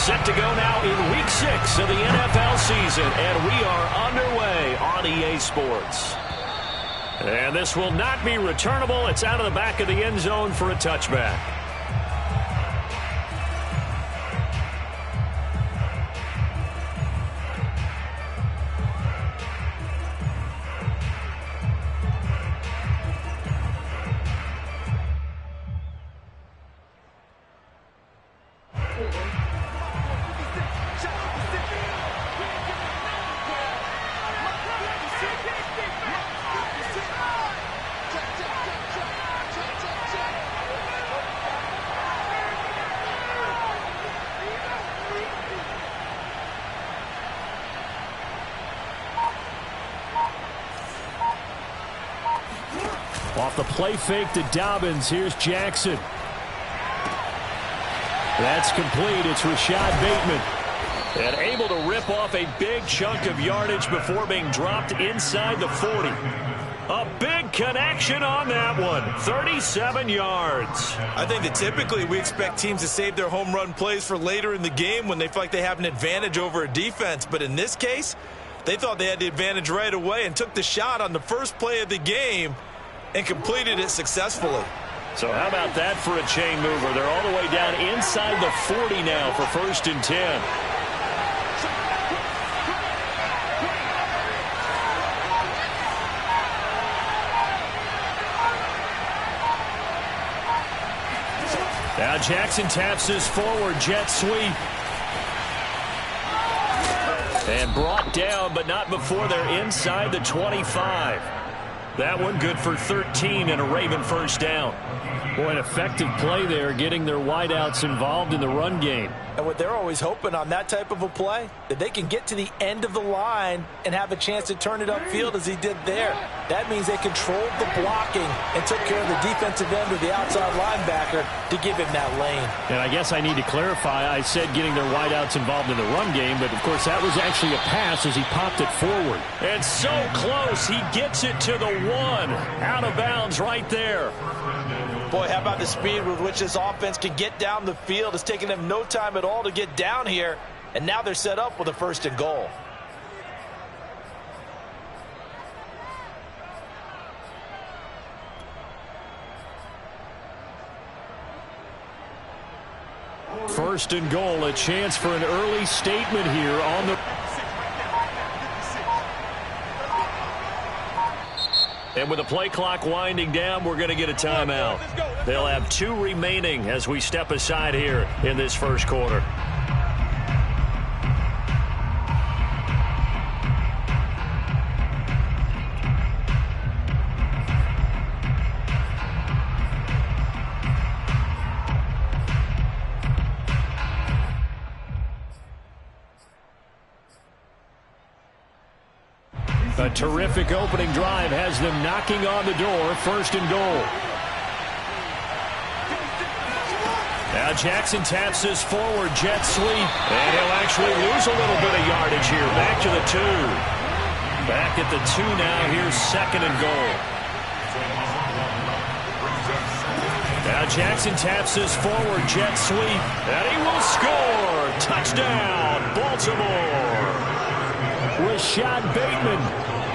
Set to go now in Week 6 of the NFL season, and we are underway on EA Sports. And this will not be returnable. It's out of the back of the end zone for a touchback. Off the play fake to Dobbins. Here's Jackson. That's complete. It's Rashad Bateman. And able to rip off a big chunk of yardage before being dropped inside the 40. A big connection on that one. 37 yards. I think that typically we expect teams to save their home run plays for later in the game when they feel like they have an advantage over a defense. But in this case, they thought they had the advantage right away and took the shot on the first play of the game and completed it successfully. So how about that for a chain mover? They're all the way down inside the 40 now for 1st and 10. Now Jackson taps his forward jet sweep. And brought down, but not before they're inside the 25. That one good for 13 and a Raven first down. Boy, an effective play there, getting their wideouts involved in the run game. And what they're always hoping on that type of a play, that they can get to the end of the line and have a chance to turn it upfield as he did there. That means they controlled the blocking and took care of the defensive end or the outside linebacker to give him that lane. And I guess I need to clarify, I said getting their wideouts involved in the run game, but of course that was actually a pass as he popped it forward. And so close, he gets it to the 1. Out of bounds right there. Boy, how about the speed with which this offense can get down the field? It's taken them no time at all to get down here, and now they're set up with a 1st and goal. First and goal, a chance for an early statement here on the... And with the play clock winding down, we're going to get a timeout. They'll have 2 remaining as we step aside here in this first quarter. A terrific opening drive has them knocking on the door. 1st and goal. Now Jackson taps his forward jet sweep. And he'll actually lose a little bit of yardage here. Back to the 2. Back at the 2 now. Here's 2nd and goal. Now Jackson taps his forward jet sweep. And he will score. Touchdown, Baltimore. Rashad Bateman.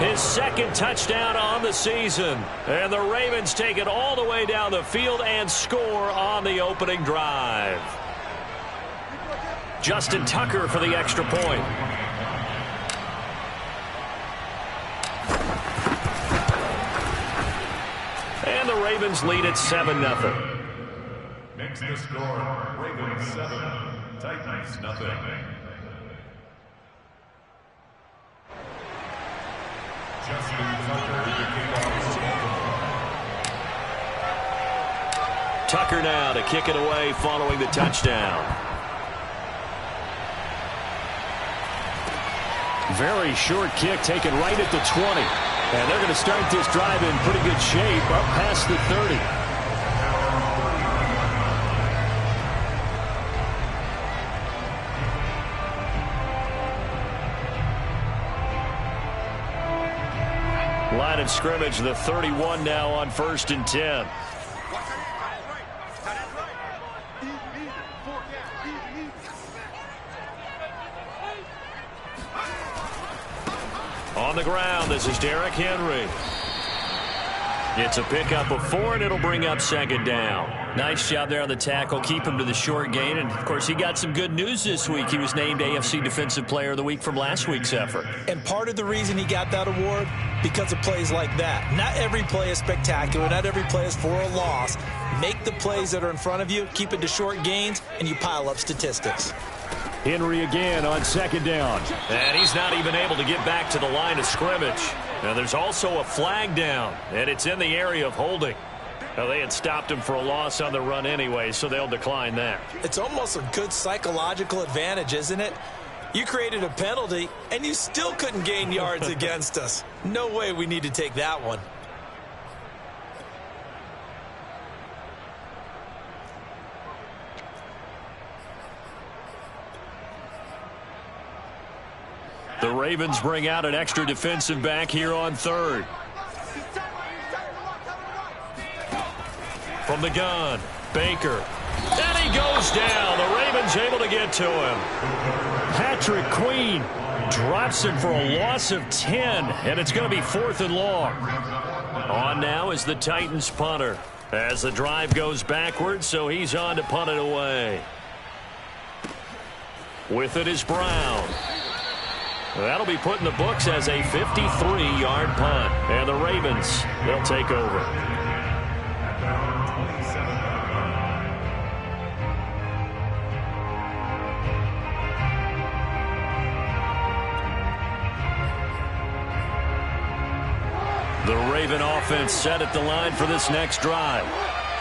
His 2nd touchdown on the season. And the Ravens take it all the way down the field and score on the opening drive. Justin Tucker for the extra point. And the Ravens lead at 7-0. Makes the score, Ravens 7, Titans 0. Tucker now to kick it away following the touchdown. Very short kick taken right at the 20. And they're going to start this drive in pretty good shape up past the 30. Line of scrimmage, the 31 now on 1st and 10. On the ground, this is Derrick Henry. It's a pickup of 4, and it'll bring up second down. Nice job there on the tackle. Keep him to the short gain. And, of course, he got some good news this week. He was named AFC Defensive Player of the Week from last week's effort. And part of the reason he got that award, because of plays like that. Not every play is spectacular. Not every play is for a loss. Make the plays that are in front of you, keep it to short gains, and you pile up statistics. Henry again on second down. And he's not even able to get back to the line of scrimmage. Now there's also a flag down, and it's in the area of holding. Now they had stopped him for a loss on the run anyway, so they'll decline that. It's almost a good psychological advantage, isn't it? You created a penalty, and you still couldn't gain yards against us. No way we need to take that one. The Ravens bring out an extra defensive back here on third. From the gun, Baker. And he goes down. The Ravens able to get to him. Patrick Queen drops him for a loss of 10, and it's going to be 4th and long. On now is the Titans punter as the drive goes backwards, so he's on to punt it away. With it is Brown. That'll be put in the books as a 53-yard punt. And the Ravens, they'll take over. The Raven offense set at the line for this next drive.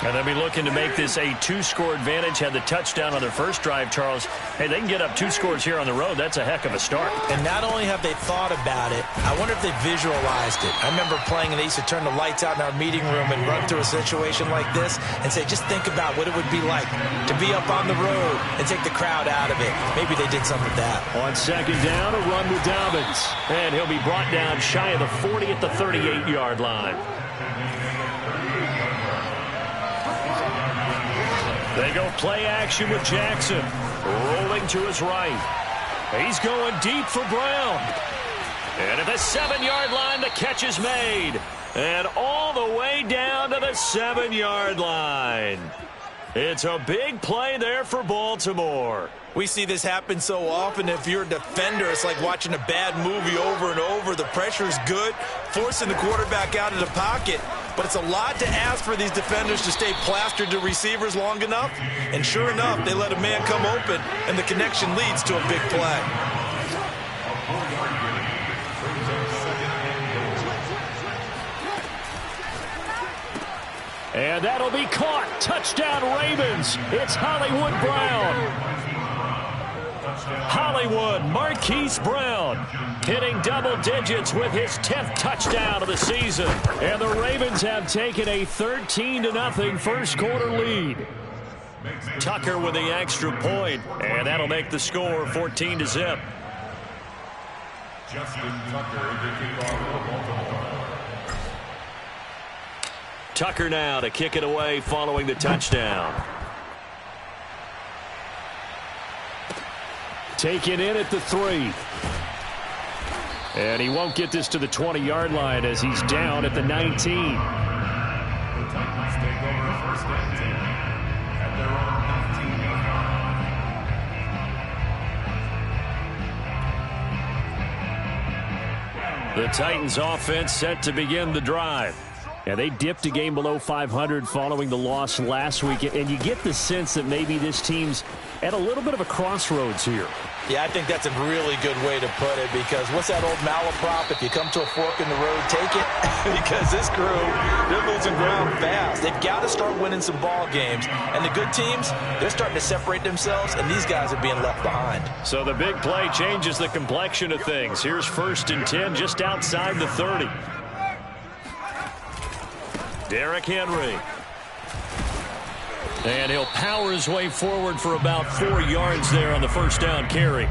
And they'll be looking to make this a 2-score advantage. Had the touchdown on their first drive, Charles. Hey, they can get up 2 scores here on the road. That's a heck of a start. And not only have they thought about it, I wonder if they visualized it. I remember playing, and they used to turn the lights out in our meeting room and run through a situation like this and say, just think about what it would be like to be up on the road and take the crowd out of it. Maybe they did something with that. On second down, a run with Dobbins. And he'll be brought down shy of the 40 at the 38-yard line. They go play action with Jackson. Rolling to his right. He's going deep for Brown. And at the 7-yard line, the catch is made. And all the way down to the 7-yard line. It's a big play there for Baltimore. We see this happen so often. If you're a defender, it's like watching a bad movie over and over. The pressure is good, forcing the quarterback out of the pocket. But it's a lot to ask for these defenders to stay plastered to receivers long enough. And sure enough, they let a man come open, and the connection leads to a big play. And that'll be caught. Touchdown, Ravens. It's Hollywood Brown. Hollywood, Marquise Brown, hitting double digits with his 10th touchdown of the season. And the Ravens have taken a 13-0 first quarter lead. Tucker with the extra point, and that'll make the score 14-0. Justin Tucker, the kickoff for Baltimore. Tucker now to kick it away following the touchdown. Taken in at the 3. And he won't get this to the 20-yard line as he's down at the 19. The Titans take over first and 10 at their own 19-yard line. The Titans offense set to begin the drive. And they dipped a game below 500 following the loss last week. And you get the sense that maybe this team's at a little bit of a crossroads here. Yeah, I think that's a really good way to put it, because what's that old malaprop? If you come to a fork in the road, take it. Because this crew, they're losing ground fast. They've got to start winning some ball games. And the good teams, they're starting to separate themselves, and these guys are being left behind. So the big play changes the complexion of things. Here's 1st and 10 just outside the 30. Derrick Henry. And he'll power his way forward for about 4 yards there on the first down carry.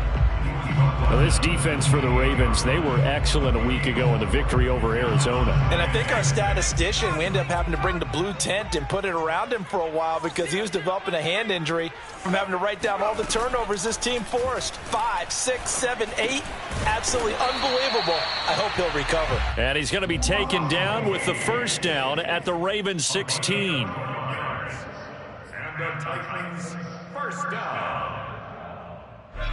Well, this defense for the Ravens, they were excellent a week ago in the victory over Arizona. And I think our statistician, we ended up having to bring the blue tent and put it around him for a while because he was developing a hand injury from having to write down all the turnovers this team forced. 5, 6, 7, 8. Absolutely unbelievable. I hope he'll recover. And he's going to be taken down with the first down at the Ravens 16. And the Titans first down.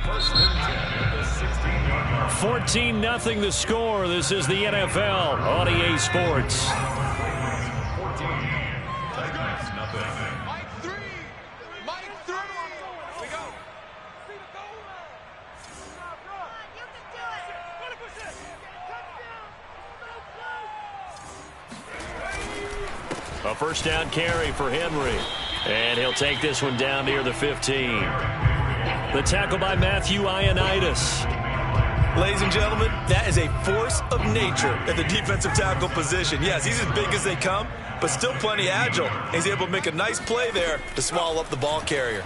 First and 10 at the 16-yard line. 14-0 the score. This is the NFL on EA Sports. 14. Titans nothing. Mike 3. Mike 3. We go. A first down carry for Henry. And he'll take this one down near the 15. The tackle by Matthew Ioannidis. Ladies and gentlemen, that is a force of nature at the defensive tackle position. Yes, he's as big as they come, but still plenty agile. He's able to make a nice play there to swallow up the ball carrier.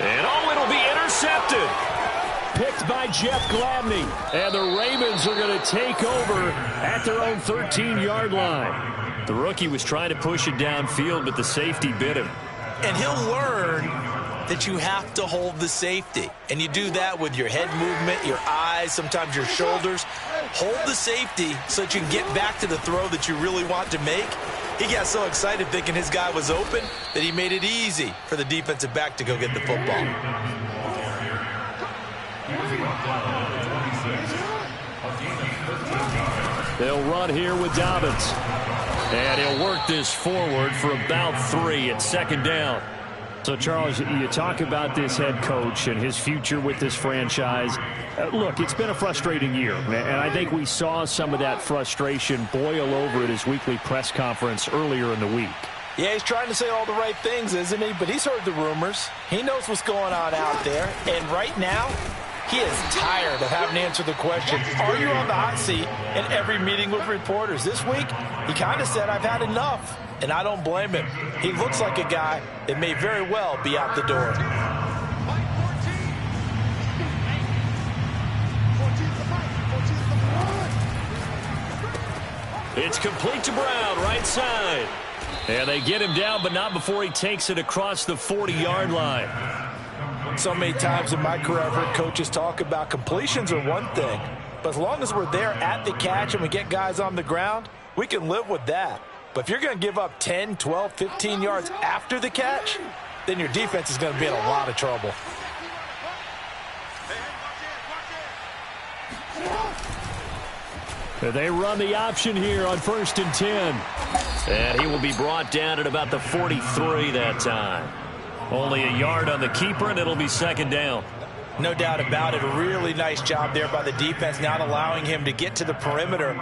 And it'll be intercepted. Picked by Jeff Gladney. And the Ravens are going to take over at their own 13-yard line. The rookie was trying to push it downfield, but the safety bit him. And he'll learn that you have to hold the safety. And you do that with your head movement, your eyes, sometimes your shoulders. Hold the safety so that you can get back to the throw that you really want to make. He got so excited thinking his guy was open that he made it easy for the defensive back to go get the football. They'll run here with Dobbins. And he'll work this forward for about 3 at second down. So, Charles, you talk about this head coach and his future with this franchise. Look, it's been a frustrating year, and I think we saw some of that frustration boil over at his weekly press conference earlier in the week. Yeah, he's trying to say all the right things, isn't he? But he's heard the rumors. He knows what's going on out there. And right now, he is tired of having to answer the question, are you on the hot seat in every meeting with reporters? This week, he kind of said, I've had enough. And I don't blame him. He looks like a guy that may very well be out the door. It's complete to Brown, right side. And they get him down, but not before he takes it across the 40-yard line. So many times in my career, I've heard coaches talk about completions are one thing. But as long as we're there at the catch and we get guys on the ground, we can live with that. But if you're going to give up 10, 12, 15 yards after the catch, then your defense is going to be in a lot of trouble. They run the option here on 1st and 10. And he will be brought down at about the 43 that time. Only a yard on the keeper, and it'll be second down. No doubt about it. A really nice job there by the defense, not allowing him to get to the perimeter.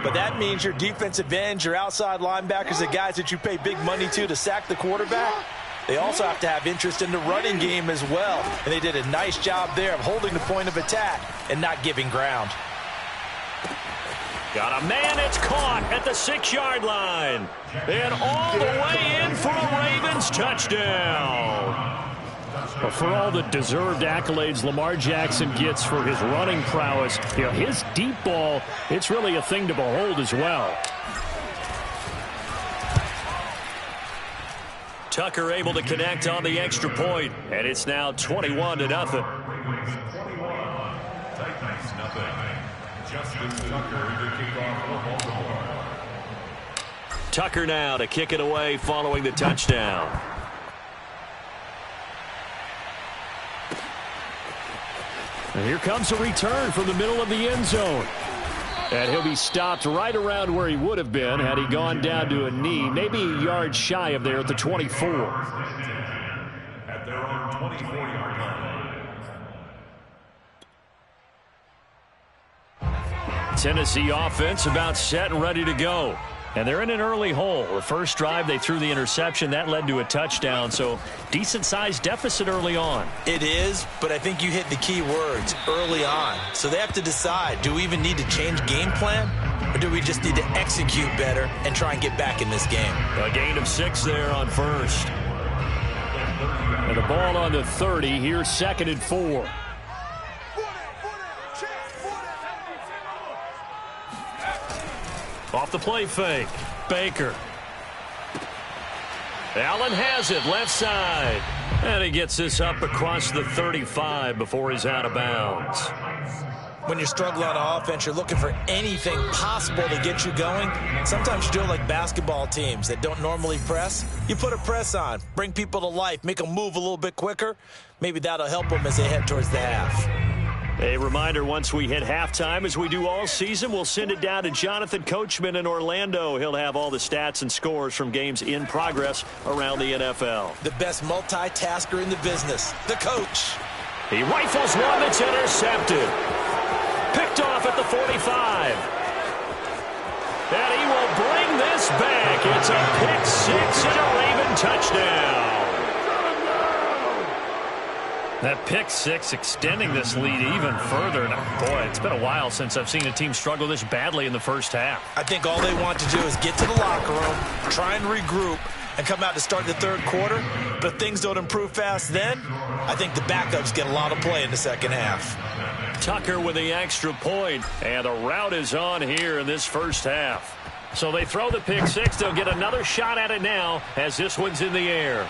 But that means your defensive ends, your outside linebackers, the guys that you pay big money to sack the quarterback, they also have to have interest in the running game as well. And they did a nice job there of holding the point of attack and not giving ground. Got a man, it's caught at the 6-yard line. And all the way in for a Ravens touchdown. Well, for all the deserved accolades Lamar Jackson gets for his running prowess, his deep ball, it's really a thing to behold as well. Tucker able to connect on the extra point, and it's now 21-0. Titans nothing. Justin Tucker to kick off for Baltimore. Tucker now to kick it away following the touchdown. And here comes a return from the middle of the end zone. And he'll be stopped right around where he would have been had he gone down to a knee, maybe a yard shy of there at the 24. At their own 24-yard line. Tennessee offense about set and ready to go. And they're in an early hole. The first drive, they threw the interception. That led to a touchdown, so decent-sized deficit early on. It is, but I think you hit the key words, early on. So they have to decide, do we even need to change game plan, or do we just need to execute better and try and get back in this game? A gain of 6 there on first. And the ball on the 30. Here's 2nd and 4. Off the play fake. Baker. Allen has it, left side. And he gets this up across the 35 before he's out of bounds. When you're struggling on offense, you're looking for anything possible to get you going. Sometimes you do it like basketball teams that don't normally press. You put a press on, bring people to life, make them move a little bit quicker. Maybe that'll help them as they head towards the half. A reminder, once we hit halftime, as we do all season, we'll send it down to Jonathan Coachman in Orlando. He'll have all the stats and scores from games in progress around the NFL. The best multitasker in the business, the coach. He rifles one that's intercepted. Picked off at the 45. And he will bring this back. It's a pick six and a Raven touchdown. That pick six extending this lead even further. Now, boy, it's been a while since I've seen a team struggle this badly in the first half. I think all they want to do is get to the locker room, try and regroup, and come out to start the third quarter. But if things don't improve fast then, I think the backups get a lot of play in the second half. Tucker with the extra point, and the route is on here in this first half. So they throw the pick six. They'll get another shot at it now as this one's in the air.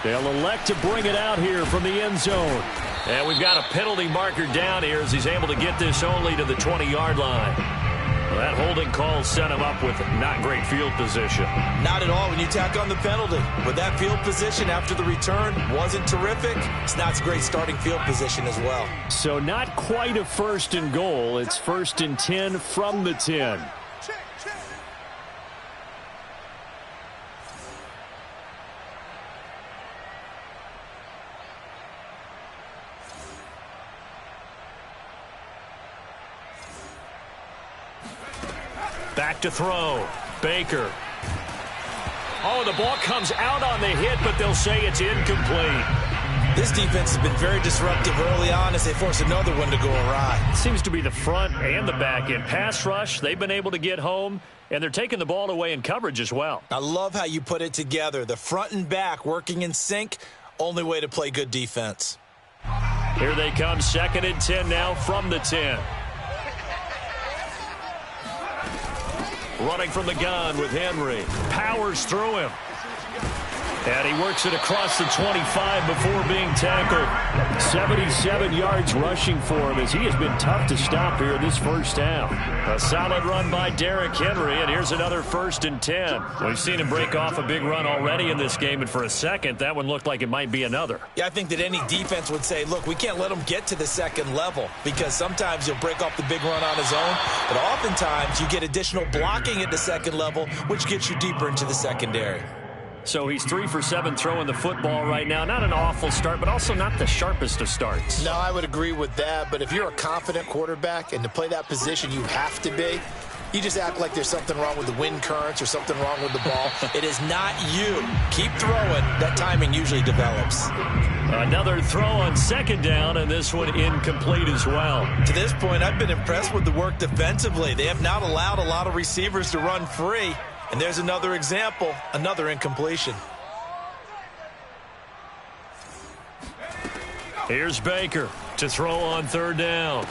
They'll elect to bring it out here from the end zone. And we've got a penalty marker down here as he's able to get this only to the 20-yard line. Well, that holding call set him up with not great field position. Not at all when you tack on the penalty. But that field position after the return wasn't terrific. It's not a great starting field position as well. So not quite a 1st and goal. It's 1st and 10 from the 10. Back to throw. Baker. Oh, the ball comes out on the hit, but they'll say it's incomplete. This defense has been very disruptive early on as they force another one to go awry. Seems to be the front and the back end. Pass rush, they've been able to get home, and they're taking the ball away in coverage as well. I love how you put it together. The front and back working in sync, only way to play good defense. Here they come, 2nd and 10 now from the 10. Running from the gun with Henry. Powers through him. And he works it across the 25 before being tackled. 77 yards rushing for him as he has been tough to stop here in this first half. A solid run by Derrick Henry, and here's another 1st and 10. We've seen him break off a big run already in this game, and for a second, that one looked like it might be another. Yeah, I think that any defense would say, look, we can't let him get to the second level because sometimes he'll break off the big run on his own, but oftentimes you get additional blocking at the second level, which gets you deeper into the secondary. So he's 3 for 7 throwing the football right now. Not an awful start, but also not the sharpest of starts. No, I would agree with that. But if you're a confident quarterback and to play that position you have to be, you just act like there's something wrong with the wind currents or something wrong with the ball. It is not you. Keep throwing. That timing usually develops. Another throw on 2nd down, and this one incomplete as well. To this point, I've been impressed with the work defensively. They have not allowed a lot of receivers to run free. And there's another example, another incompletion. Here's Baker to throw on 3rd down.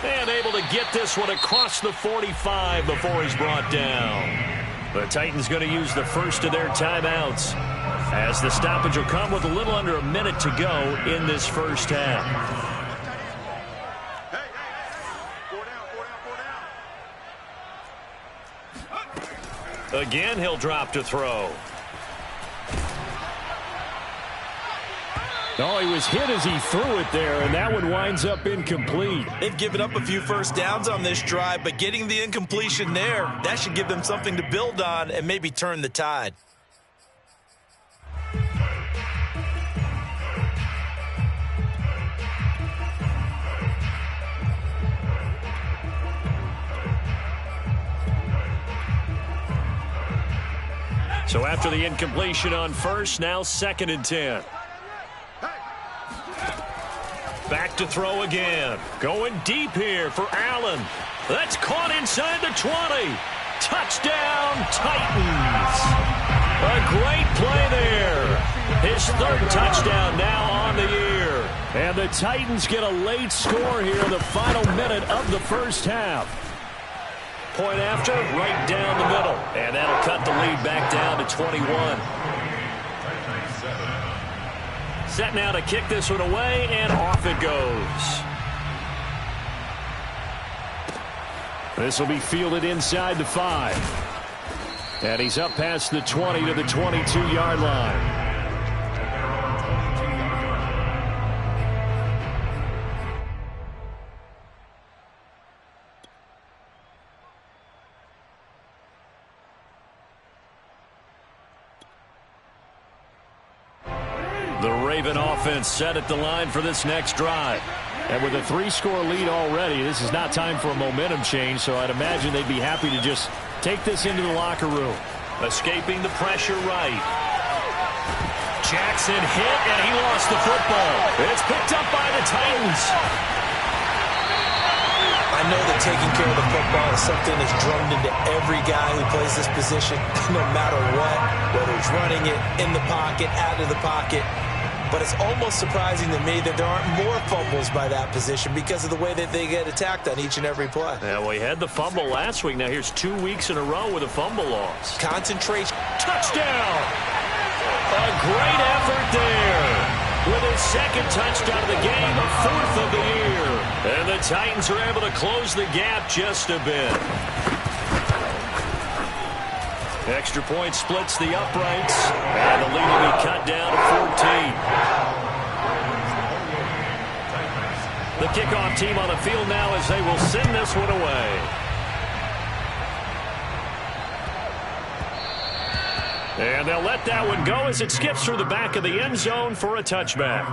And able to get this one across the 45 before he's brought down. The Titans going to use the first of their timeouts as the stoppage will come with a little under a minute to go in this first half. Again, he'll drop to throw. Oh, he was hit as he threw it there, and that one winds up incomplete. They've given up a few first downs on this drive, but getting the incompletion there, that should give them something to build on and maybe turn the tide. So after the incompletion on 1st, now 2nd and 10. Back to throw again. Going deep here for Allen. That's caught inside the 20. Touchdown, Titans. A great play there. His third touchdown now on the year. And the Titans get a late score here in the final minute of the first half. Point after, right down the middle. And that'll cut the lead back down to 21. Set now to kick this one away, and off it goes. This will be fielded inside the 5. And he's up past the 20 to the 22-yard line. The Raven offense set at the line for this next drive. And with a 3-score lead already, this is not time for a momentum change, so I'd imagine they'd be happy to just take this into the locker room. Escaping the pressure right. Jackson hit, and he lost the football. It's picked up by the Titans. I know that taking care of the football is something that's drummed into every guy who plays this position, no matter what, whether it's running it, in the pocket, out of the pocket. But it's almost surprising to me that there aren't more fumbles by that position because of the way that they get attacked on each and every play. Yeah, we had the fumble last week. Now here's 2 weeks in a row with a fumble loss. Concentration. Touchdown! A great effort there. With his second touchdown of the game, a 4th of the year. And the Titans are able to close the gap just a bit. Extra point splits the uprights, and the lead will be cut down to 14. The kickoff team on the field now as they will send this one away. And they'll let that one go as it skips through the back of the end zone for a touchback.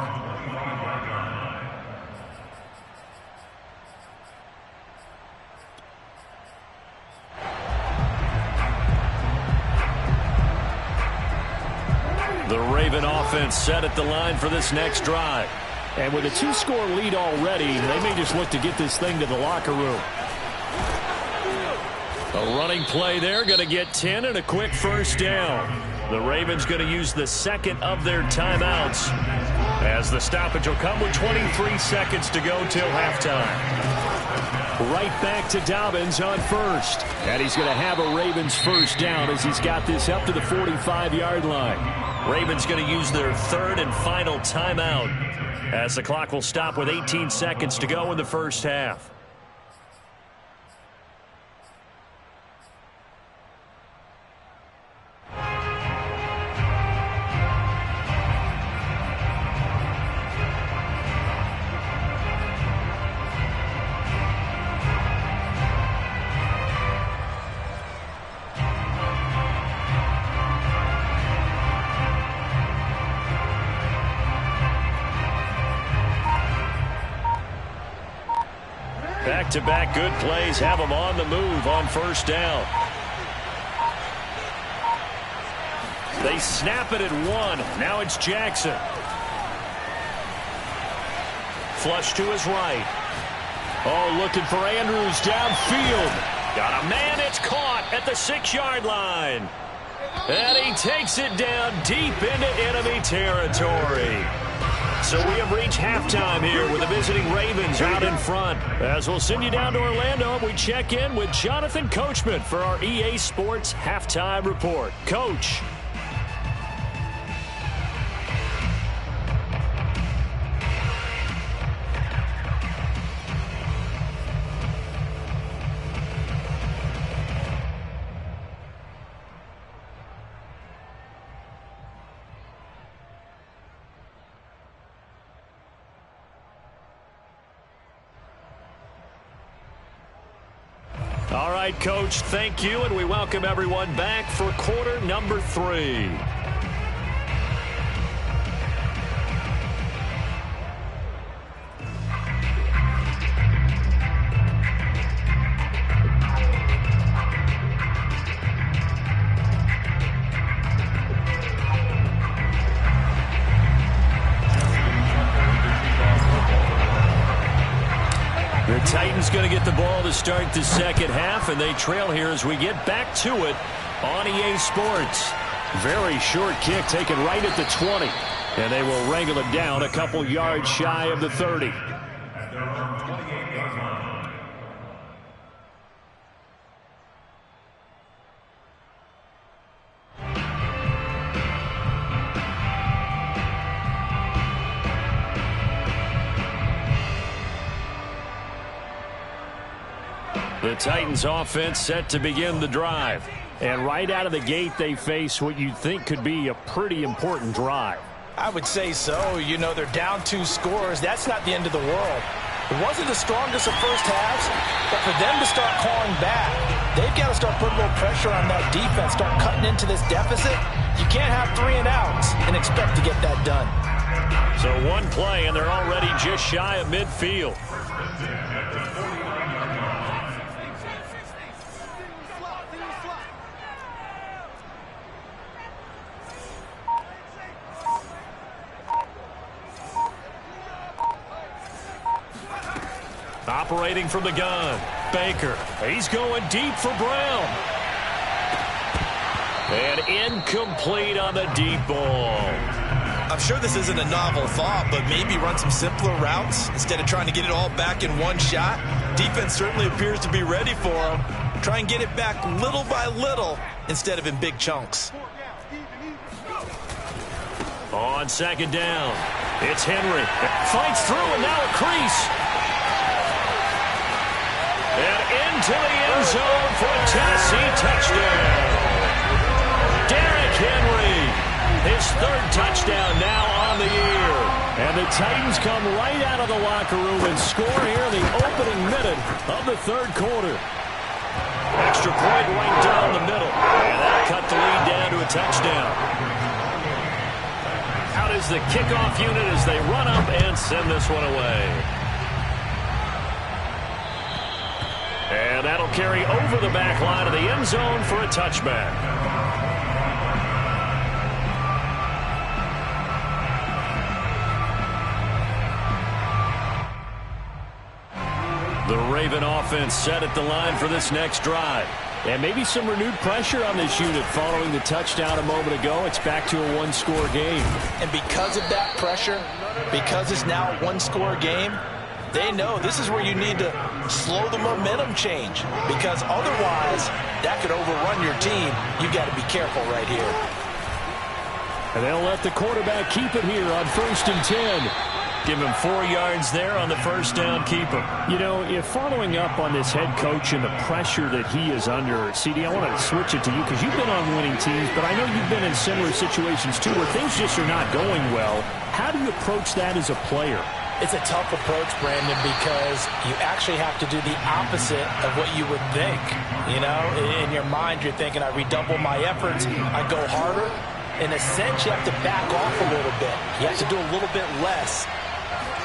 The Raven offense set at the line for this next drive. And with a 2-score lead already, they may just look to get this thing to the locker room. A running play there, going to get 10 and a quick first down. The Ravens going to use the second of their timeouts as the stoppage will come with 23 seconds to go till halftime. Right back to Dobbins on first. And he's going to have a Ravens first down as he's got this up to the 45-yard line. Ravens going to use their third and final timeout as the clock will stop with 18 seconds to go in the first half. Back-to-back good plays have them on the move on first down. They snap it at 1. Now it's Jackson. Flush to his right. Oh, looking for Andrews downfield. Got a man. It's caught at the 6-yard line. And he takes it down deep into enemy territory. So we have reached halftime here with the visiting Ravens out in front. As we'll send you down to Orlando, we check in with Jonathan Coachman for our EA Sports Halftime Report. Coach. All right, Coach, thank you, and we welcome everyone back for quarter number 3. The Titans going to get the ball to start the second half, and they trail here as we get back to it on EA Sports. Very short kick taken right at the 20. And they will wrangle it down a couple yards shy of the 30. The Titans offense set to begin the drive. And right out of the gate, they face what you'd think could be a pretty important drive. I would say so. You know, they're down 2 scores. That's not the end of the world. It wasn't the strongest of first halves, but for them to start clawing back, they've got to start putting a little pressure on that defense, start cutting into this deficit. You can't have 3 and outs and expect to get that done. So one play, and they're already just shy of midfield. Operating from the gun, Baker. He's going deep for Brown. And incomplete on the deep ball. I'm sure this isn't a novel thought, but maybe run some simpler routes instead of trying to get it all back in one shot. Defense certainly appears to be ready for him. Try and get it back little by little instead of in big chunks. On second down, it's Henry. Fights through, and now a crease. And into the end zone for a Tennessee touchdown. Derrick Henry, his 3rd touchdown now on the year. And the Titans come right out of the locker room and score here in the opening minute of the 3rd quarter. Extra point right down the middle. And that cut the lead down to a touchdown. Out is the kickoff unit as they run up and send this one away. And that'll carry over the back line of the end zone for a touchback. The Raven offense set at the line for this next drive. And maybe some renewed pressure on this unit following the touchdown a moment ago. It's back to a 1-score game. And because of that pressure, because it's now a 1-score game, they know this is where you need to slow the momentum change, because otherwise that could overrun your team. You've got to be careful right here. And they'll let the quarterback keep it here on 1st and 10. Give him 4 yards there on the first down keeper. You know, if following up on this head coach and the pressure that he is under, CD, I want to switch it to you because you've been on winning teams, but I know you've been in similar situations too where things just are not going well. How do you approach that as a player? It's a tough approach, Brandon, because you actually have to do the opposite of what you would think. You know, in your mind, you're thinking, I redouble my efforts, I go harder. In a sense, you have to back off a little bit. You have to do a little bit less.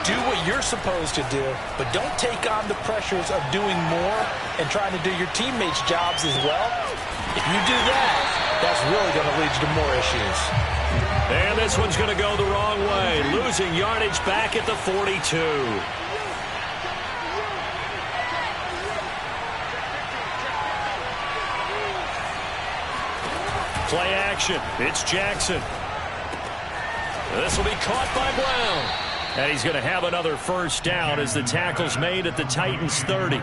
Do what you're supposed to do, but don't take on the pressures of doing more and trying to do your teammates' jobs as well. If you do that, that's really going to lead you to more issues. And this one's going to go the wrong way. Losing yardage back at the 42. Play action. It's Jackson. This will be caught by Brown. And he's going to have another first down as the tackle's made at the Titans' 30.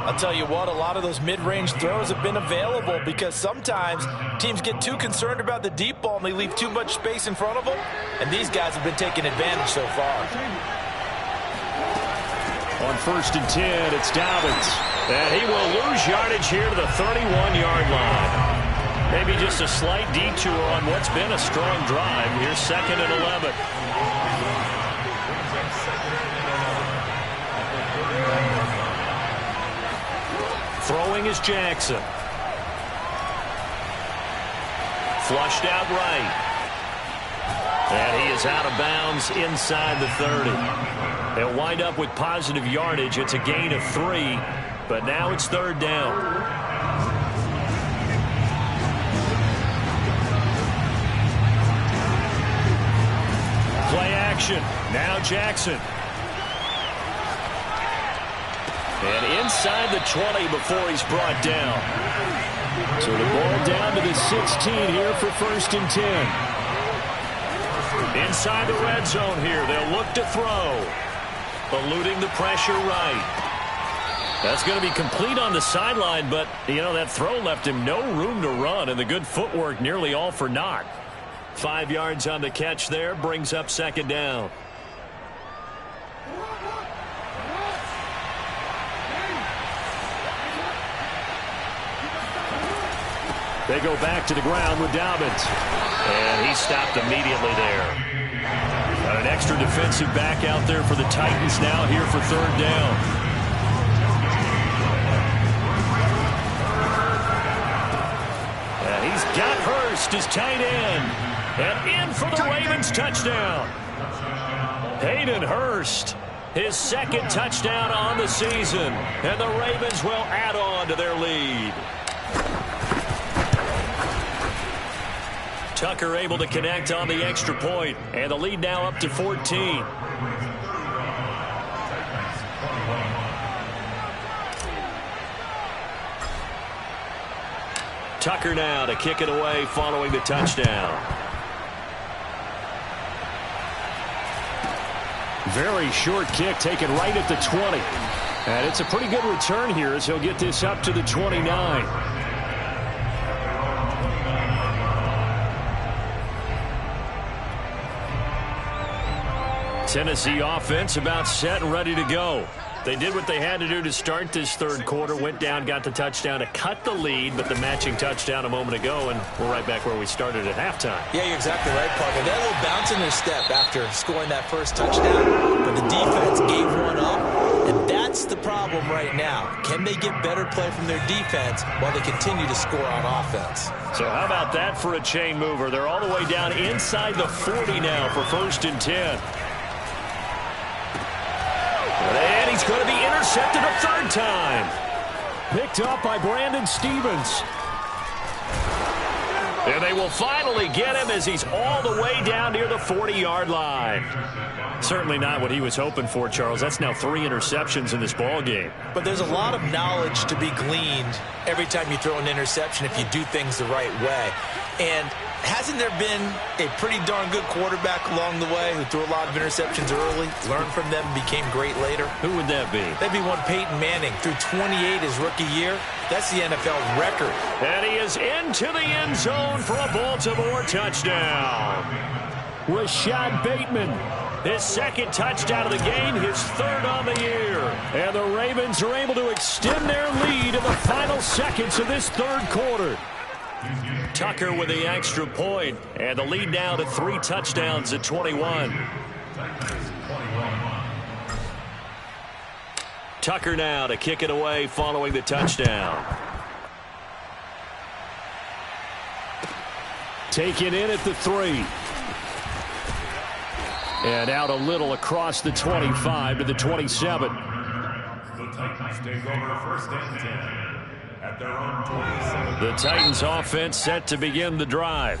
I'll tell you what, a lot of those mid-range throws have been available because sometimes teams get too concerned about the deep ball and they leave too much space in front of them, and these guys have been taking advantage so far. On 1st and 10, it's Dobbins. And he will lose yardage here to the 31-yard line. Maybe just a slight detour on what's been a strong drive. Here's 2nd and 11. Throwing is Jackson. Flushed out right. And he is out of bounds inside the 30. They'll wind up with positive yardage. It's a gain of 3, but now it's 3rd down. Play action. Now Jackson. And inside the 20 before he's brought down. So the ball down to the 16 here for 1st and 10. Inside the red zone here. They'll look to throw. Eluding the pressure right. That's going to be complete on the sideline, but, that throw left him no room to run, and the good footwork nearly all for naught. 5 yards on the catch there, brings up 2nd down. They go back to the ground with Dobbins. And he stopped immediately there. Got an extra defensive back out there for the Titans now here for 3rd down. And he's got Hurst as tight end. And in for the Ravens touchdown. Hayden Hurst, his 2nd touchdown on the season. And the Ravens will add on to their lead. Tucker able to connect on the extra point, and the lead now up to 14. Tucker now to kick it away following the touchdown. Very short kick taken right at the 20. And it's a pretty good return here as he'll get this up to the 29. Tennessee offense about set and ready to go. They did what they had to do to start this 3rd quarter. Went down, got the touchdown to cut the lead, but the matching touchdown a moment ago, and we're right back where we started at halftime. Yeah, you're exactly right, Parker. They had a little bounce in their step after scoring that first touchdown, but the defense gave one up, and that's the problem right now. Can they get better play from their defense while they continue to score on offense? So how about that for a chain mover? They're all the way down inside the 40 now for 1st and 10. And he's going to be intercepted a 3rd time. Picked up by Brandon Stevens. And they will finally get him as he's all the way down near the 40-yard line. Certainly not what he was hoping for, Charles. That's now 3 interceptions in this ball game. But there's a lot of knowledge to be gleaned every time you throw an interception if you do things the right way. And hasn't there been a pretty darn good quarterback along the way who threw a lot of interceptions early, learned from them, and became great later? Who would that be? That'd be one Peyton Manning. Threw 28 his rookie year. That's the NFL record. And he is into the end zone for a Baltimore touchdown. Rashad Bateman, his 2nd touchdown of the game, his 3rd on the year. And the Ravens are able to extend their lead in the final seconds of this 3rd quarter. Tucker with the extra point, and the lead now to 3 touchdowns at 21. Tucker now to kick it away following the touchdown. Taken in at the 3. And out a little across the 25 to the 27. The Titans take over 1st and 10. At their own 27. The Titans offense set to begin the drive.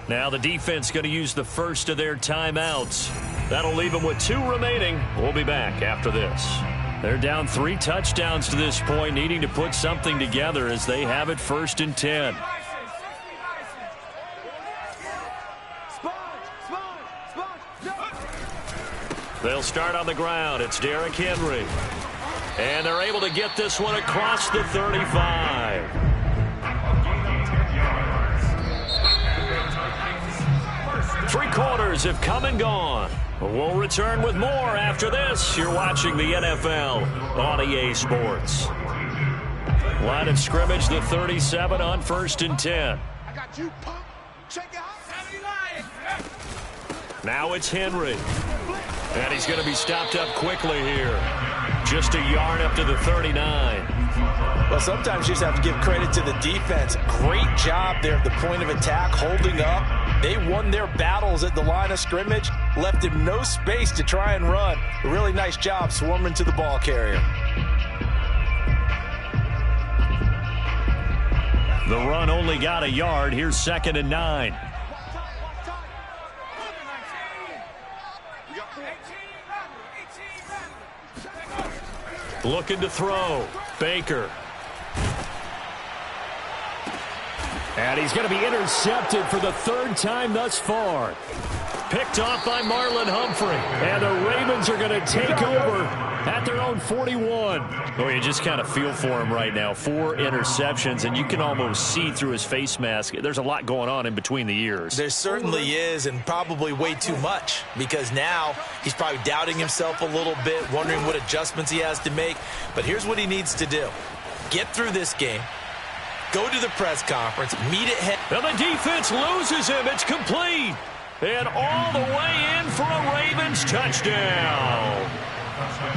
Now the defense going to use the first of their timeouts. That'll leave them with 2 remaining. We'll be back after this. They're down 3 touchdowns to this point, needing to put something together as they have it 1st and 10. They'll start on the ground. It's Derrick Henry. And they're able to get this one across the 35. Three quarters have come and gone. We'll return with more after this. You're watching the NFL on EA Sports. Line of scrimmage, the 37 on 1st and 10. I got you, punk. Check it out. Now it's Henry. And he's going to be stopped up quickly here. Just a yard up to the 39. Well, sometimes you just have to give credit to the defense. Great job there at the point of attack, holding up. They won their battles at the line of scrimmage, left him no space to try and run. A really nice job swarming to the ball carrier. The run only got a yard. Here's 2nd and 9. Looking to throw. Baker. And he's going to be intercepted for the third time thus far. Picked off by Marlon Humphrey. And the Ravens are going to take over at their own 41. Well, you just kind of feel for him right now. 4 interceptions, and you can almost see through his face mask. There's a lot going on in between the ears. There certainly is, and probably way too much, because now he's probably doubting himself a little bit, wondering what adjustments he has to make. But here's what he needs to do. Get through this game. Go to the press conference, meet it head. And the defense loses him. It's complete. And all the way in for a Ravens touchdown.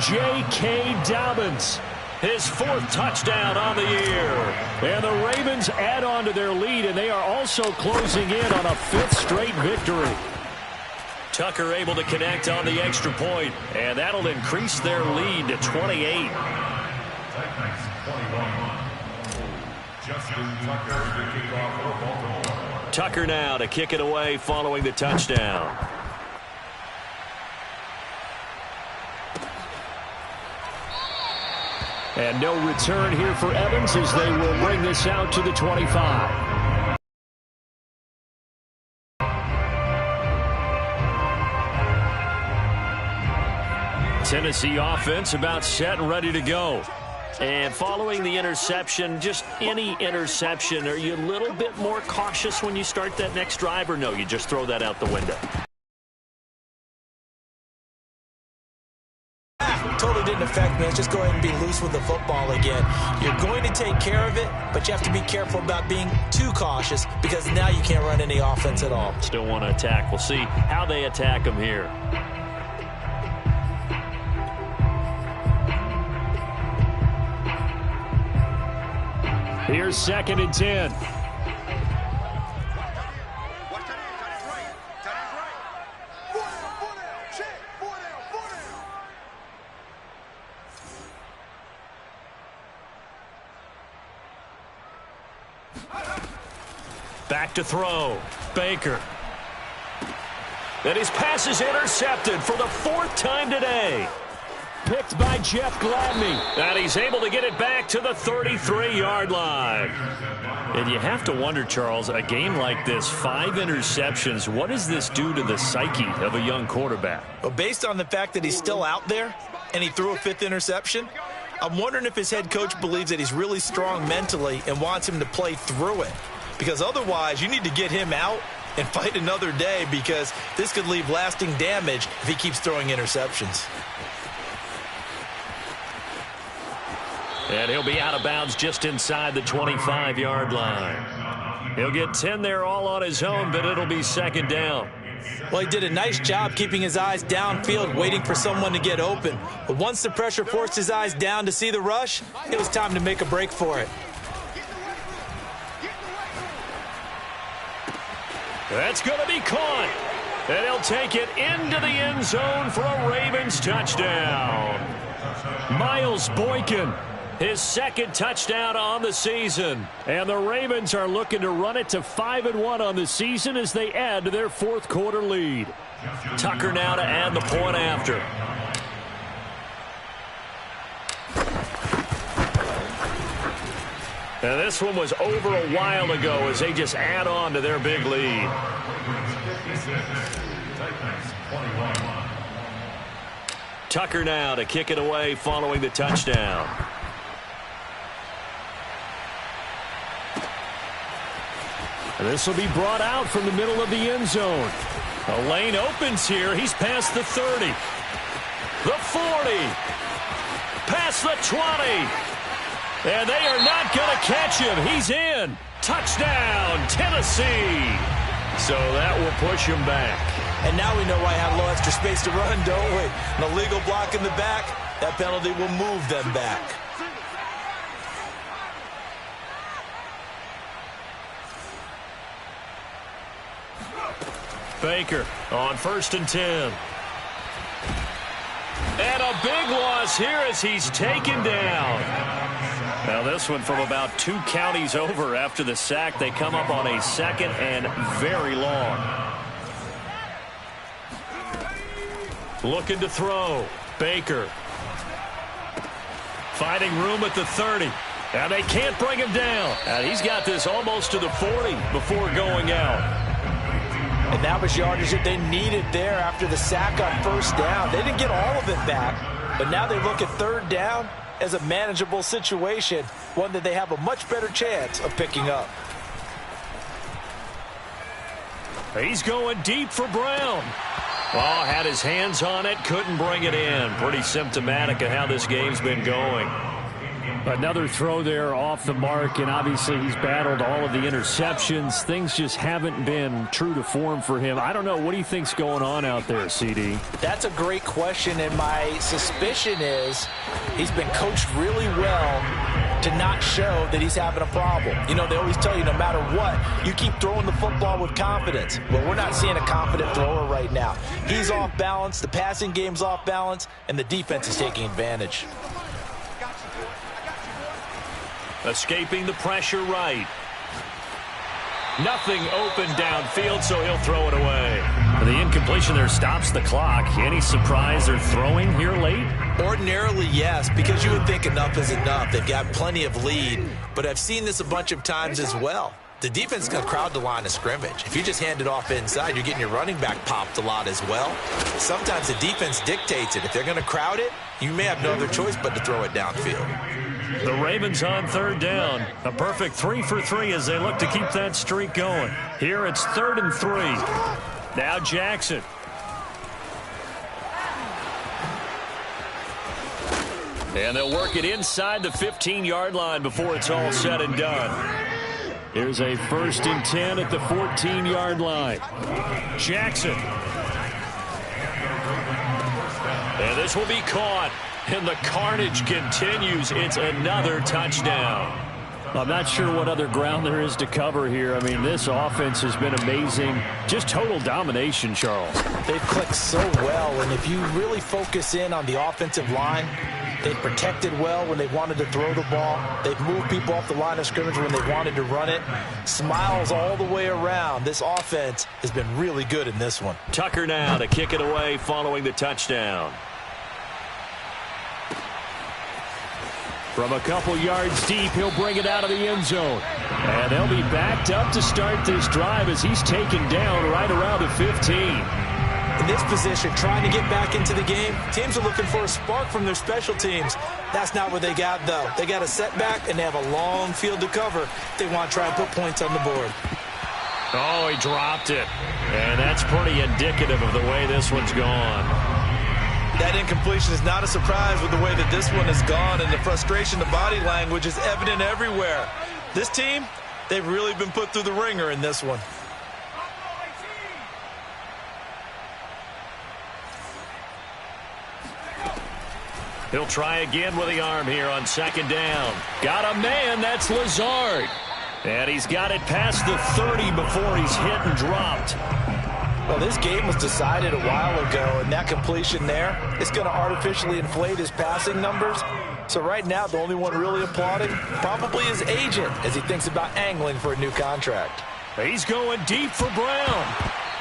J.K. Dobbins, his 4th touchdown on the year. And the Ravens add on to their lead, and they are also closing in on a 5th straight victory. Tucker able to connect on the extra point, and that'll increase their lead to 28. Tucker now to kick it away following the touchdown. And no return here for Evans as they will bring this out to the 25. Tennessee offense about set and ready to go. And following the interception, just any interception, are you a little bit more cautious when you start that next drive, or no, you just throw that out the window? Totally didn't affect me. Let's just go ahead and be loose with the football again. You're going to take care of it, but you have to be careful about being too cautious because now you can't run any offense at all. Still want to attack. We'll see how they attack them here. Here's 2nd and 10. Back to throw. Baker. And his pass is intercepted for the 4th time today. Picked by Jeff Gladney. And he's able to get it back to the 33-yard line. And you have to wonder, Charles, a game like this, 5 interceptions, what does this do to the psyche of a young quarterback? Well, based on the fact that he's still out there and he threw a 5th interception, I'm wondering if his head coach believes that he's really strong mentally and wants him to play through it. Because otherwise, you need to get him out and fight another day, because this could leave lasting damage if he keeps throwing interceptions. And he'll be out of bounds just inside the 25-yard line. He'll get 10 there all on his own, but it'll be 2nd down. Well, he did a nice job keeping his eyes downfield, waiting for someone to get open. But once the pressure forced his eyes down to see the rush, it was time to make a break for it. That's going to be caught. And he'll take it into the end zone for a Ravens touchdown. Miles Boykin, his 2nd touchdown on the season. And the Ravens are looking to run it to 5-1 on the season as they add to their 4th quarter lead. Tucker now to add the point after. And this one was over a while ago as they just add on to their big lead. Tucker now to kick it away following the touchdown. And this will be brought out from the middle of the end zone. A lane opens here. He's past the 30. The 40. Past the 20. And they are not going to catch him. He's in. Touchdown, Tennessee. So that will push him back. And now we know why I had a little extra space to run, don't we? An illegal block in the back. That penalty will move them back. Baker on 1st and 10. And a big loss here as he's taken down. Now this one from about 2 counties over after the sack. They come up on a 2nd and very long. Looking to throw. Baker. Finding room at the 30. And they can't bring him down. And he's got this almost to the 40 before going out. And that was yardage that they needed there after the sack on first down. They didn't get all of it back, but now they look at third down as a manageable situation, one that they have a much better chance of picking up. He's going deep for Brown. Oh, had his hands on it, couldn't bring it in. Pretty symptomatic of how this game's been going. Another throw there off the mark, and obviously he's battled all of the interceptions. Things just haven't been true to form for him. I don't know. What do you think's going on out there, CD? That's a great question, and my suspicion is he's been coached really well to not show that he's having a problem. You know, they always tell you no matter what, you keep throwing the football with confidence. Well, we're not seeing a confident thrower right now. He's off balance, the passing game's off balance, and the defense is taking advantage. Escaping the pressure right. Nothing open downfield, so he'll throw it away. The incompletion there stops the clock. Any surprise they're throwing here late? Ordinarily, yes, because you would think enough is enough. They've got plenty of lead, but I've seen this a bunch of times as well. The defense is going to crowd the line of scrimmage. If you just hand it off inside, you're getting your running back popped a lot as well. Sometimes the defense dictates it. If they're going to crowd it, you may have no other choice but to throw it downfield. The Ravens on third down. A perfect 3 for 3 as they look to keep that streak going. Here it's 3rd and 3. Now Jackson. And they'll work it inside the 15-yard line before it's all said and done. Here's a 1st and 10 at the 14-yard line. Jackson. And this will be caught. And the carnage continues. It's another touchdown. I'm not sure what other ground there is to cover here. I mean, this offense has been amazing. Just total domination, Charles. They've clicked so well, and if you really focus in on the offensive line, they've protected well when they wanted to throw the ball. They've moved people off the line of scrimmage when they wanted to run it. Smiles all the way around. This offense has been really good in this one. Tucker now to kick it away following the touchdown. From a couple yards deep, he'll bring it out of the end zone. And they'll be backed up to start this drive as he's taken down right around the 15. In this position, trying to get back into the game, teams are looking for a spark from their special teams. That's not what they got, though. They got a setback, and they have a long field to cover. They want to try and put points on the board. Oh, he dropped it. And that's pretty indicative of the way this one's gone. That incompletion is not a surprise with the way that this one has gone, and the frustration, the body language is evident everywhere. This team, they've really been put through the ringer in this one. He'll try again with the arm here on 2nd down. Got a man, that's Lazard. And he's got it past the 30 before he's hit and dropped. Well, this game was decided a while ago, and that completion there is going to artificially inflate his passing numbers. So right now, the only one really applauding probably his agent as he thinks about angling for a new contract. He's going deep for Brown.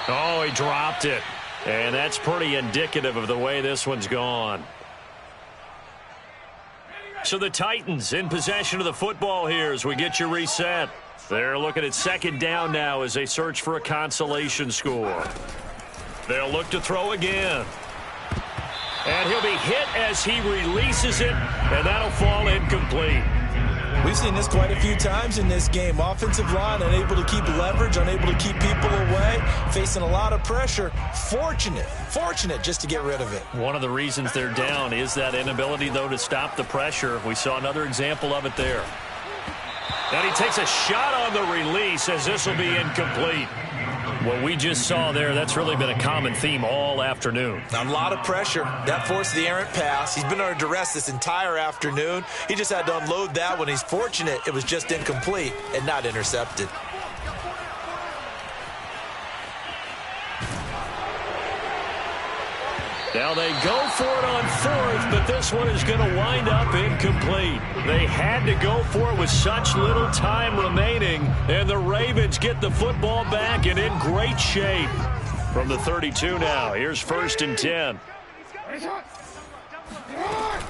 Oh, he dropped it. And that's pretty indicative of the way this one's gone. So the Titans in possession of the football here as we get you reset. They're looking at 2nd down now as they search for a consolation score. They'll look to throw again. And he'll be hit as he releases it, and that'll fall incomplete. We've seen this quite a few times in this game. Offensive line unable to keep leverage, unable to keep people away, facing a lot of pressure. Fortunate just to get rid of it. One of the reasons they're down is that inability, though, to stop the pressure. We saw another example of it there. And he takes a shot on the release as this will be incomplete. What we just saw there, that's really been a common theme all afternoon. A lot of pressure. That forced the errant pass. He's been under duress this entire afternoon. He just had to unload that one. He's fortunate it was just incomplete and not intercepted. Now they go for it on 4th, but this one is going to wind up incomplete. They had to go for it with such little time remaining, and the Ravens get the football back and in great shape. From the 32 now, here's 1st and 10.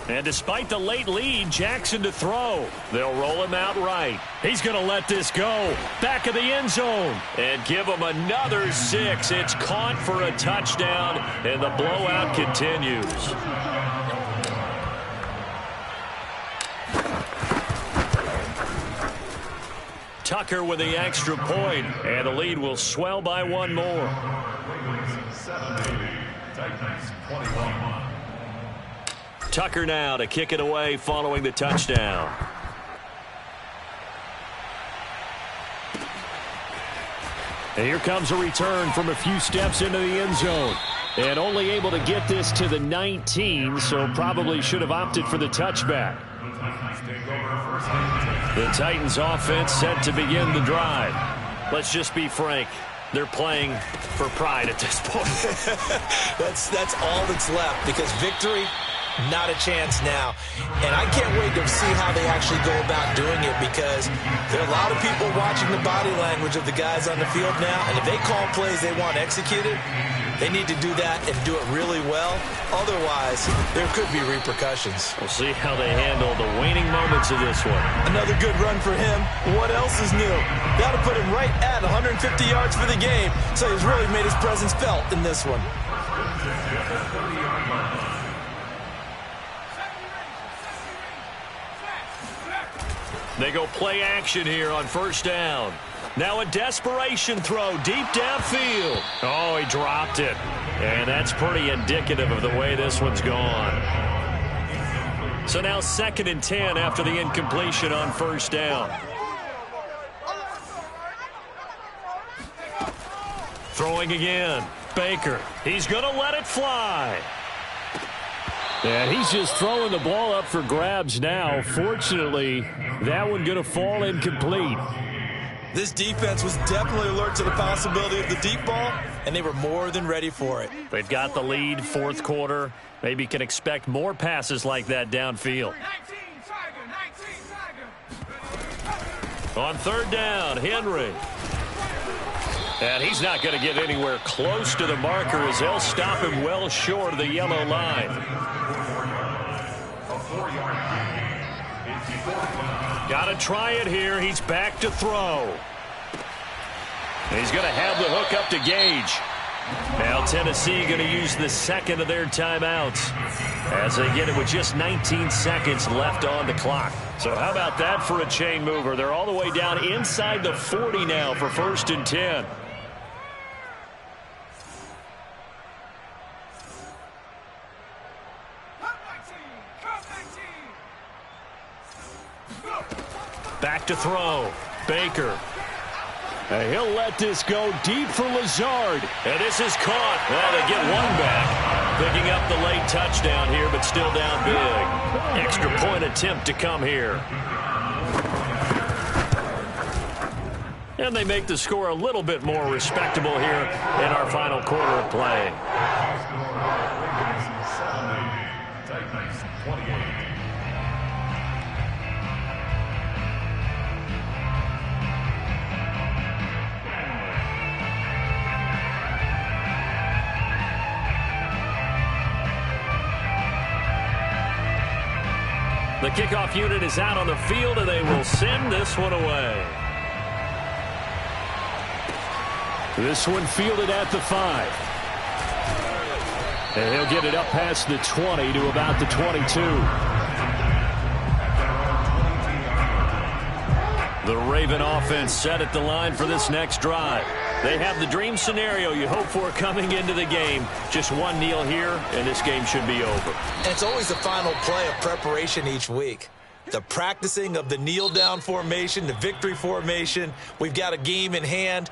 And despite the late lead, Jackson to throw. They'll roll him out right. He's going to let this go. Back of the end zone. And give him another 6. It's caught for a touchdown, and the blowout continues. Tucker with the extra point, and the lead will swell by one more. Tucker now to kick it away following the touchdown. And here comes a return from a few steps into the end zone. And only able to get this to the 19, so probably should have opted for the touchback. The Titans offense set to begin the drive. Let's just be frank. They're playing for pride at this point. That's all that's left, because victory, not a chance now. And I can't wait to see how they actually go about doing it, because there are a lot of people watching the body language of the guys on the field now, and if they call plays they want executed, they need to do that and do it really well. Otherwise, there could be repercussions. We'll see how they handle the waning moments of this one. Another good run for him. What else is new? That'll put him right at 150 yards for the game, so he's really made his presence felt in this one. They go play action here on first down. Now a desperation throw deep downfield. Oh, he dropped it. And that's pretty indicative of the way this one's gone. So now 2nd and 10 after the incompletion on first down. Throwing again. Baker. He's going to let it fly. And he's just throwing the ball up for grabs now. Fortunately, that one going to fall incomplete. This defense was definitely alert to the possibility of the deep ball, and they were more than ready for it. They've got the lead, fourth quarter. Maybe can expect more passes like that downfield. On third down, Henry. And he's not going to get anywhere close to the marker as they'll stop him well short of the yellow line. Got to try it here. He's back to throw. He's going to have the hook up to Gage. Now Tennessee going to use the second of their timeouts as they get it with just 19 seconds left on the clock. So how about that for a chain mover? They're all the way down inside the 40 now for 1st and 10. Back to throw. Baker. And he'll let this go deep for Lazard. And this is caught. Well, they get one back. Picking up the late touchdown here, but still down big. Extra point attempt to come here. And they make the score a little bit more respectable here in our final quarter of play. The kickoff unit is out on the field, and they will send this one away. This one fielded at the 5. And he'll get it up past the 20 to about the 22. The Raven offense set at the line for this next drive. They have the dream scenario you hope for coming into the game. Just one kneel here, and this game should be over. And it's always the final play of preparation each week. The practicing of the kneel-down formation, the victory formation. We've got a game in hand.